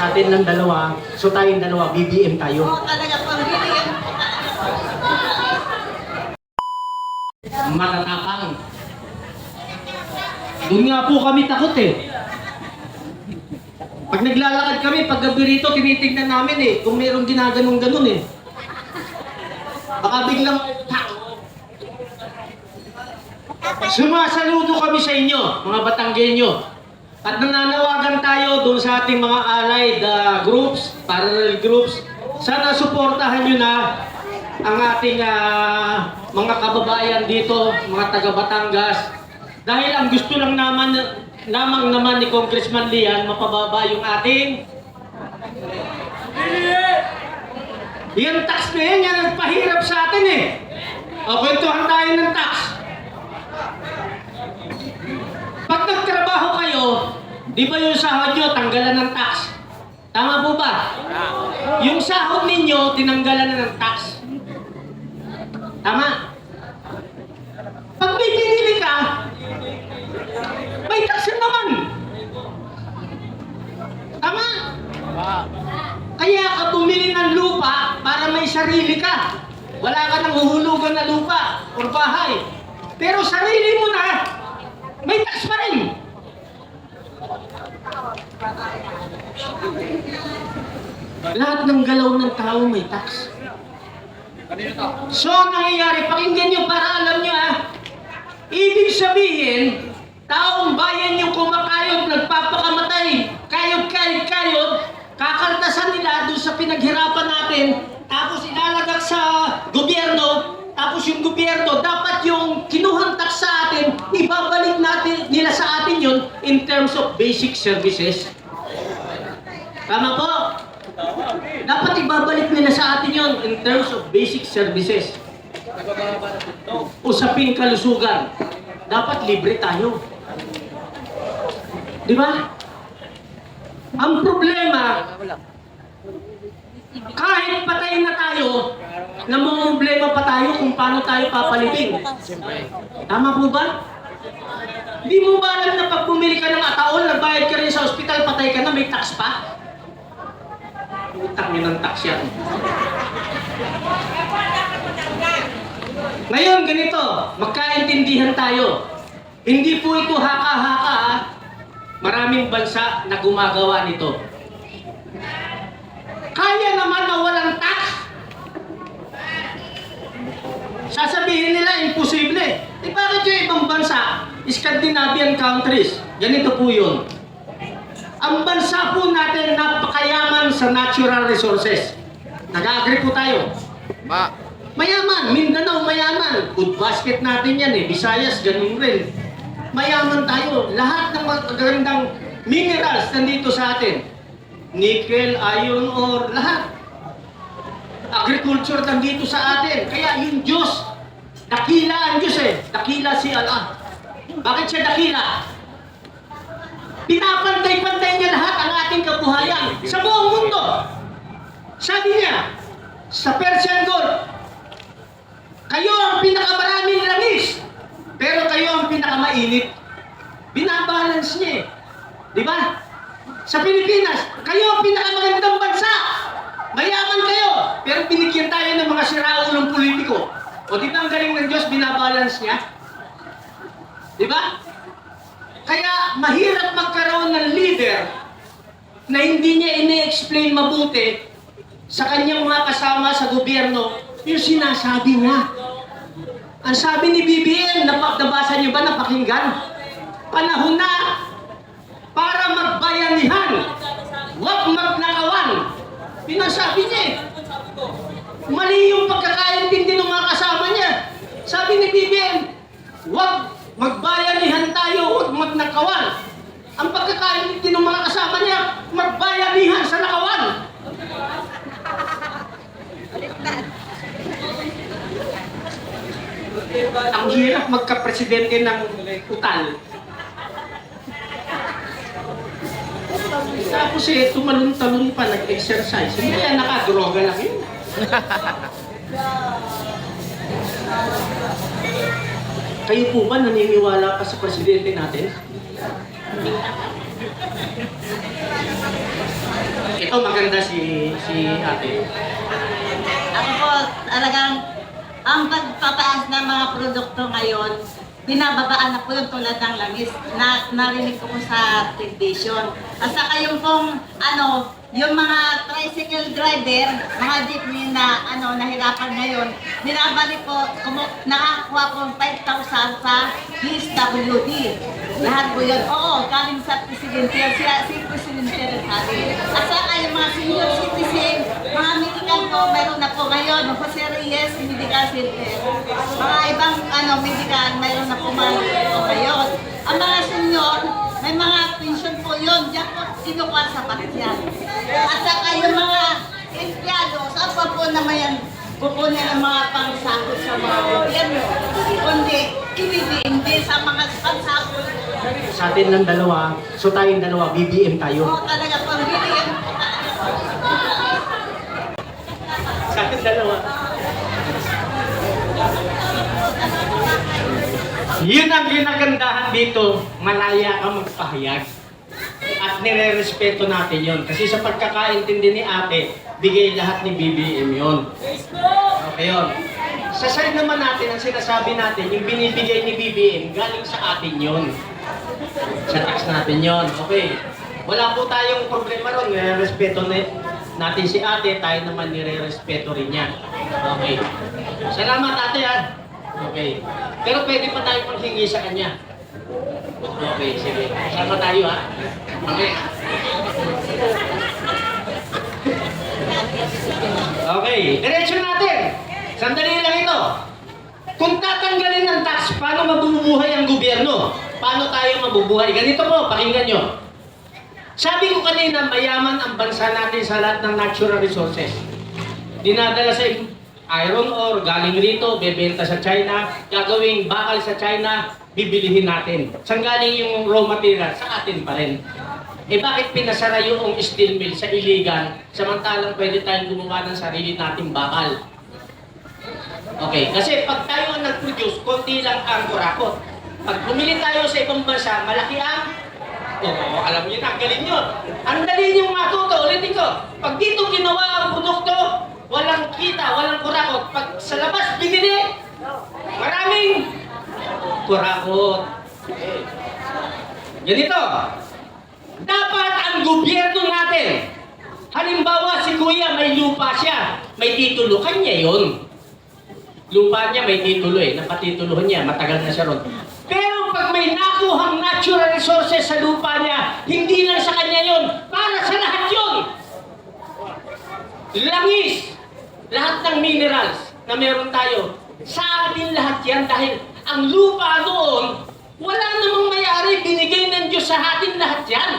sa atin lang dalawa, so tayong dalawa, BBM tayo. Oo, talaga pang BBM. Matatapang. Doon nga po kami takot eh. Pag naglalakad kami, pag gabi rito, tinitignan namin eh, kung mayroong ginaganong-ganon eh. Baka biglang, sumasaludo kami sa inyo, mga Batanggenyo. At nananawagan tayo doon sa ating mga allied groups, parallel groups. Sana suportahan nyo na ang ating mga kababayan dito, mga taga Batangas. Dahil ang gusto lang naman ni Congressman Lian, mapababa yung ating yung tax na yan nagpahirap sa atin eh. O, kwentuhan tayo ng tax. Pag nagtrabaho kayo, di ba yung sahod nyo, tanggalan ng tax? Tama po ba? Yung sahod ninyo, tinanggalan na ng tax. Tama? Pag may pinili ka, may tax naman. Tama? Kaya ka bumili ng lupa para may sarili ka. Wala ka nang huhulugan na lupa o bahay. Pero sarili mo na, may tax pa rin. Lahat ng galaw ng tao may tax. So, ang nangyayari, pakinggan nyo para alam nyo ibig sabihin, taong bayan yung kumakayod, nagpapakamatay, kayod, kakaltasan nila doon sa pinaghirapan natin, tapos ilalagak sa gobyerno, tapos yung gobyerno, dapat yung kinuhang tax sa atin, ibabalik natin nila sa atin yun in terms of basic services. Tama po? Dapat ibabalik nila sa atin yun in terms of basic services. Usaping kalusugan. Dapat libre tayo. Di ba? Ang problema, kahit patay na tayo, namumblema pa tayo kung paano tayo papalibing. Tama po ba? Hindi mo ba alam na pag bumili ka ng ataol, nagbayad ka rin sa ospital, patay ka na, may tax pa? Utang niyo ng tax yan. Ngayon, ganito, magkaintindihan tayo. Hindi po ito haka-haka, maraming bansa na gumagawa nito. Kaya naman na walang tax. Sasabihin nila, imposible. Bakit yung ibang bansa, Scandinavian countries, ganito po yun. Ang bansa po natin napakayaman sa natural resources. Nag-agree po tayo. Mayaman, Mindanao mayaman. Food basket natin yan eh. Visayas, ganun rin. Mayaman tayo. Lahat ng magagandang minerals nandito sa atin. Nickel, iron ore, lahat. Agriculture nandito sa atin. Kaya yung Diyos, dakila ang Diyos eh. Dakila si Allah. Bakit siya dakila? Pinapantay-pantay niya lahat ang ating kabuhayan sa buong mundo. Sabi niya, sa Persian Gulf, kayo ang pinakamaraming langis, pero kayo ang pinakamainit. Binabalance niya eh. Di ba? Sa Pilipinas, kayo ang pinakamagandang bansa. Mayaman kayo, pero binigyan tayo ng mga siraulong politiko. O di ba ang galing ng Diyos, binabalance niya? Di ba? Kaya mahirap magkaroon ng leader na hindi niya ini-explain mabuti sa kanyang mga kasama sa gobyerno yung sinasabi niya. Ang sabi ni BBM, nabasa niyo ba, napakinggan? Panahon na para magbayanihan, huwag magnakawan. Pinasabi niya eh. Mali yung pagkakaintindi ng mga kasama niya. Sabi ni BBM, huwag magbayanihan tayo, huwag magnakawan. Ang pagkakaintindi ng mga kasama niya, magbayanihan sa nakawan. Ang hirap magka-presidente ng utal. Tapos tumalon-talon pa, nag-exercise. Hindi kaya nakadroga lang yun. Kayo po ba naniniwala pa sa presidente natin? Ito maganda si ate. Ako po, talagang ang pagpataas ng mga produkto ngayon, binababaan na po yung tulad ng langis na narinig ko po sa television. At saka yung pong, yung mga tricycle driver, mga jeepney na, nahirapan ngayon, binabalik po, nakakuha po 5,000 sa DSWD. Lahat po yun. Oo, galing sa presidente. Si presidente rin sabi. At saka yung mga senior citizen, mga medical po, meron na po ngayon. Jose Reyes Medical Center. Mga ibang medical, meron na po mga po ngayon. Ang mga senior, may mga pension po yun. Diyan po kinukuha sa patisyan. At saka yung mga empleyado, saan pa po naman yan kukunin ang mga pangsakot sa mga gobyerno? Kundi, hindi sa mga pangsakot. Sa atin lang dalawa, so tayong dalawa, BBM tayo. Oo, talaga po, BBM. Sa atin dalawa. Yun ang ginagandahan dito, malaya ka magpahayag. At nire-respeto natin yon. Kasi sa pagkakaintindi ni ate, bigay lahat ni BBM yon. Okay yun. Sa side naman natin, ang sinasabi natin, yung binibigay ni BBM, galing sa atin yon. Sa tax natin yon. Okay. Wala po tayong problema ron. Nire-respeto natin si ate, tayo naman nire-respeto rin niya. Okay. Salamat ate ha. Okay. Pero pwede pa tayo panghingi sa kanya. Okay, sige. Sama tayo ha. Okay. Okay, diretso natin. Sandali lang ito. Kung tatanggalin ng tax, paano mabubuhay ang gobyerno? Paano tayo mabubuhay? Ganito po, pakinggan nyo. Sabi ko kanina, mayaman ang bansa natin sa lahat ng natural resources. Dinadala sa iron ore, galing rito, bebenta sa China, gagawing bakal sa China, bibilihin natin. Saan galing yung raw material? Sa atin pa rin. Eh bakit pinasara yung steel mill sa iligan, samantalang pwede tayong gumawa ng sarili nating bakal? Okay, kasi pag tayo ang nag-produce, konti lang ang kurakot. Pag bumili tayo sa ibang bansa, malaki ang... Oo, alam niyo na, galing nyo. Ang dali niyong matuto, ulitin ko. Pag dito ginawa ang produkto, walang kita, walang kurakot. Pag sa labas, binili, maraming kurakot. Okay. Ganito, dapat ang gobyerno natin, halimbawa si kuya may lupa siya, may titulo, kanya yun. Lupa niya may titulo napatituluhan niya, matagal na siya ron. Pero pag may nakuhang natural resources sa lupa niya, hindi lang sa kanya yun, para sa lahat yun. Langis, lahat ng minerals na meron tayo, sa atin lahat yan dahil ang lupa doon, wala namang may-ari, binigay ng Diyos sa atin lahat yan.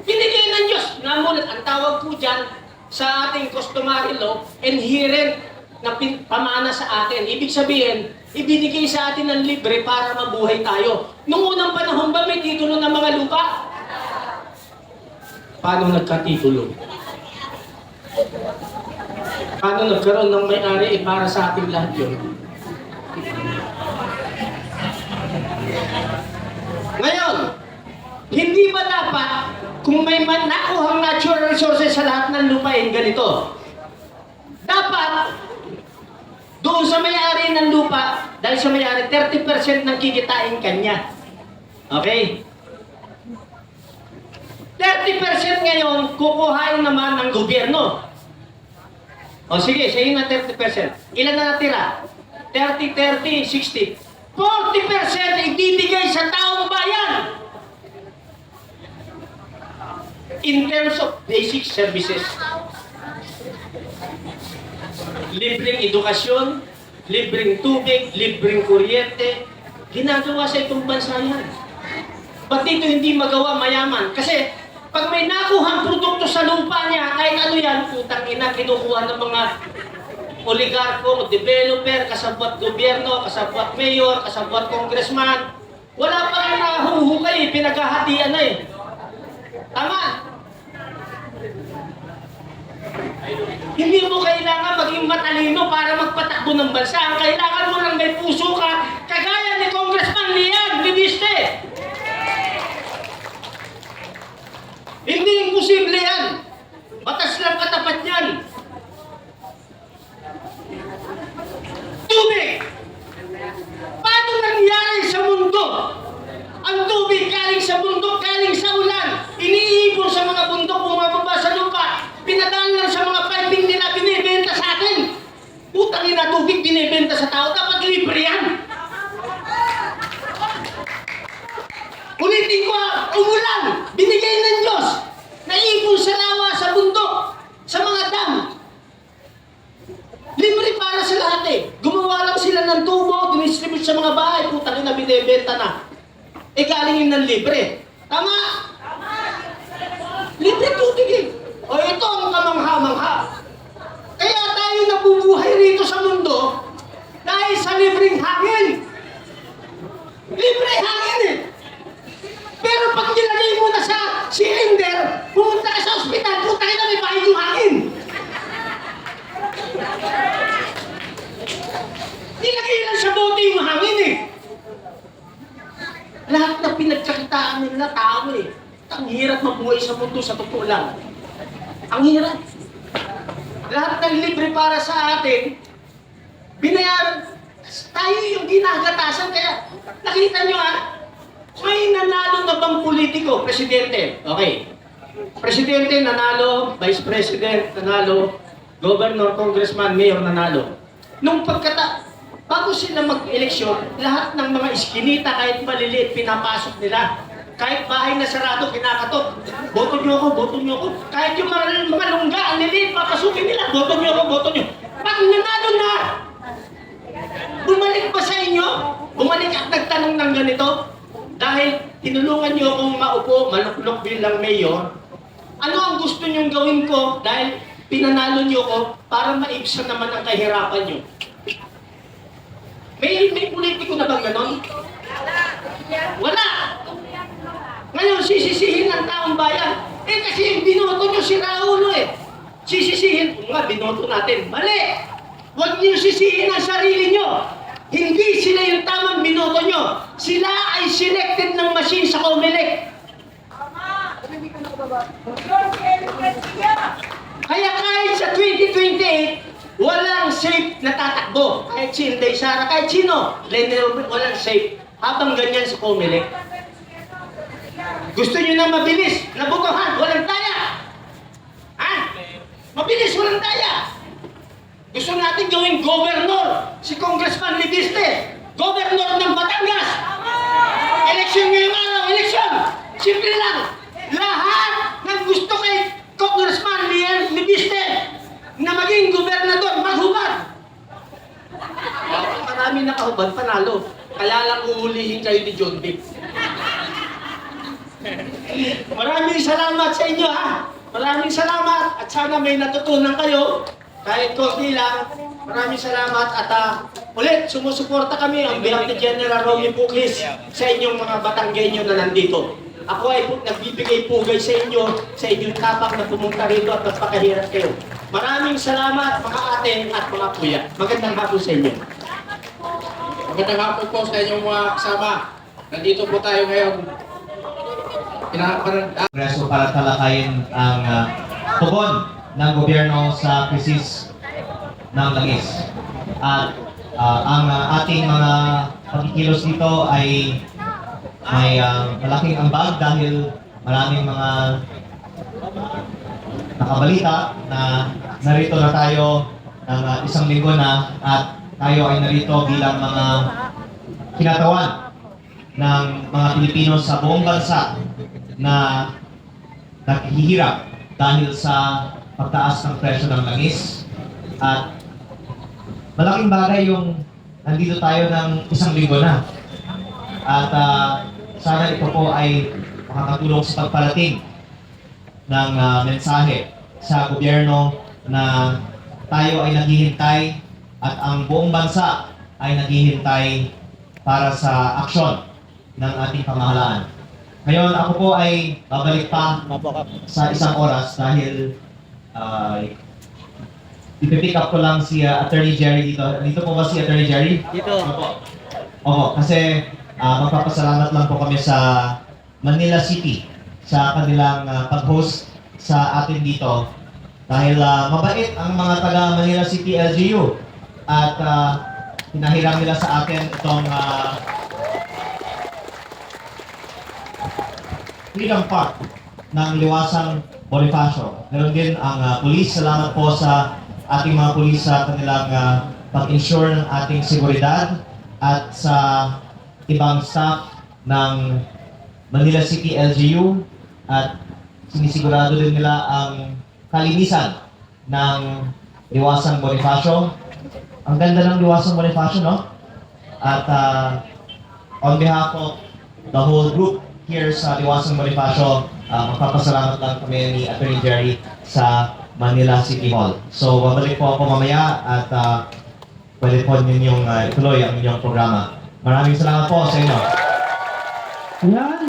Binigay ng Diyos. Namulat, ang tawag po dyan sa ating customary law, inherent na pamana sa atin. Ibig sabihin, ibinigay sa atin ng libre para mabuhay tayo. Noong unang panahon ba may titulo ng mga lupa? Paano nagkatitulo? Paano nagkaroon ng may-ari para sa ating lahat yun? Ngayon, hindi ba dapat kung may nakuhang natural resources sa lahat ng lupain ganito? Dapat doon sa may-ari ng lupa, dahil sa may-ari, 30% ng kikitain kanya. Okay? 30% ngayon, kukuhain naman ng gobyerno. O sige, sayin na 30%. Ilan na natira? 30, 30, 60. 40% ibibigay sa taong bayan. In terms of basic services. Libreng edukasyon, libreng tubig, libreng kuryente, ginagawa sa itong bansa yan. Ba't dito hindi magawa mayaman? Kasi pag may nakuhang produkto sa lupa niya, kahit ano yan, utang ina, kinukuha ng mga oligarko, developer, kasabwat gobyerno, kasabwat mayor, kasabwat congressman. Wala pa rin nahuhukay, pinaghahatian na eh. Tama? Hindi mo kailangan maging matalino para magpatakbo ng bansa. Ang kailangan mo lang may puso ka, kagaya ni Congressman Lian Libiste. Hindi imposible yan. na tubig binibenta sa tao, dapat libre yan. Ulitin ko, umulan, binigay ng Diyos, naipon sa lawa, sa bundok, sa mga dam. Libre para sa lahat eh. Gumawa lang sila ng tubo, dinistribute sa mga bahay, putang ina, binibenta na. Eh, galing yun ng libre. Tama? Libre tubig eh. O ito ang kamangha-mangha. Kaya tayo nabubuhay rito sa mundo dahil sa libreng hangin. Libre hangin eh. Pero pag nilagay mo na sa cylinder, pumunta ka sa ospital, putang ina, may bahid yung hangin. Nilagay lang sa bote yung hangin eh. Lahat na pinagkakitaan nila tao eh. Ang hirap mabuhay sa mundo sa totoo lang. Ang hirap. Lahat ng libre para sa atin, binayaran. Tayo yung ginagatasan. Kaya nakita nyo may nanalo na bang politiko, presidente? Okay. Presidente nanalo, vice president nanalo, governor, congressman, mayor nanalo. Nung bago sila mag-eleksyon, lahat ng mga iskinita, kahit maliliit, pinapasok nila. Kahit bahay na sarado, kinakatok. Boto nyo ako, boto nyo ako. Kahit yung mga lungga, ang liliit, papasukin nila. Boto nyo ako, boto nyo. Pag nanalo na, bumalik ba sa inyo? Bumalik at nagtanong ng ganito? Dahil tinulungan nyo akong maupo, maluklok bilang mayor, ano ang gusto nyong gawin ko dahil pinanalo nyo ako para maibsan naman ang kahirapan nyo? May politiko na bang ganon? Wala! Ngayon, sisisihin ng taong bayan. Eh kasi yung binoto nyo si Raulo eh. Sisisihin, kung nga, binoto natin. Mali! Huwag nyo sisihin ang sarili nyo. Hindi sila yung tamang binoto nyo. Sila ay selected ng machine sa Comelec. Kaya kahit sa 2028, walang safe na tatakbo. Kahit si Inday Sara, kahit sino, walang safe. Habang ganyan sa Comelec. Gusto nyo na mabilis, nabutuhan, walang daya. Ha? Mabilis, walang daya. Gusto natin gawing governor, si Congressman Libiste, governor ng Batangas. Eleksyon ngayong araw, eleksyon. Simple lang. Lahat ng gusto kay Congressman Libiste na maging gobernador, maghubad. Marami nakahubad, panalo. Kaya lang uulihin kayo ni John Dick. Maraming salamat sa inyo ha. Maraming salamat at sana may natutunan kayo. Kahit konti lang. Maraming salamat at ulit sumusuporta kami ang behalf ni General Romy Puclis sa inyong mga Batanggenyo na nandito. Ako ay nagbibigay pugay sa inyo, sa inyong tapak na pumunta rito at magpakahirap kayo. Maraming salamat mga ate at mga kuya. Magandang hapon sa inyo. Magandang hapon po sa inyong mga kasama. Nandito po tayo ngayon. Kongreso para talakayin ang tugon ng gobyerno sa krisis ng langis. At ang ating mga pagkikilos dito ay may malaking ambag dahil maraming mga nakabalita na narito na tayo ng isang linggo na at tayo ay narito bilang mga kinatawan ng mga Pilipino sa buong bansa na naghihirap dahil sa pagtaas ng presyo ng langis. At malaking bagay yung nandito tayo ng isang linggo na. At sana ito po ay makakatulong sa pagparating ng mensahe sa gobyerno na tayo ay naghihintay at ang buong bansa ay naghihintay para sa aksyon ng ating pamahalaan. Ngayon, ako po ay babalik pa sa isang oras dahil ipipick up ko lang si Attorney Jerry dito. Dito po ba si Attorney Jerry? Dito. Opo. Oo, kasi magpapasalamat lang po kami sa Manila City sa kanilang pag-host sa atin dito. Dahil mabait ang mga taga Manila City LGU at pinahiram nila sa atin itong Freedom Park ng Liwasang Bonifacio. Meron din ang pulis. Salamat po sa ating mga pulis sa kanilang pag-ensure ng ating seguridad at sa ibang staff ng Manila City LGU at sinisigurado din nila ang kalinisan ng Liwasang Bonifacio. Ang ganda ng Liwasang Bonifacio, no? At on behalf of the whole group here sa Liwasang Bonifacio, magpapasalamat lang kami ni Atty. Jerry sa Manila City Hall. So, babalik po ako mamaya at pwede po ninyong ituloy ang inyong programa. Maraming salamat po sa inyo. Yan.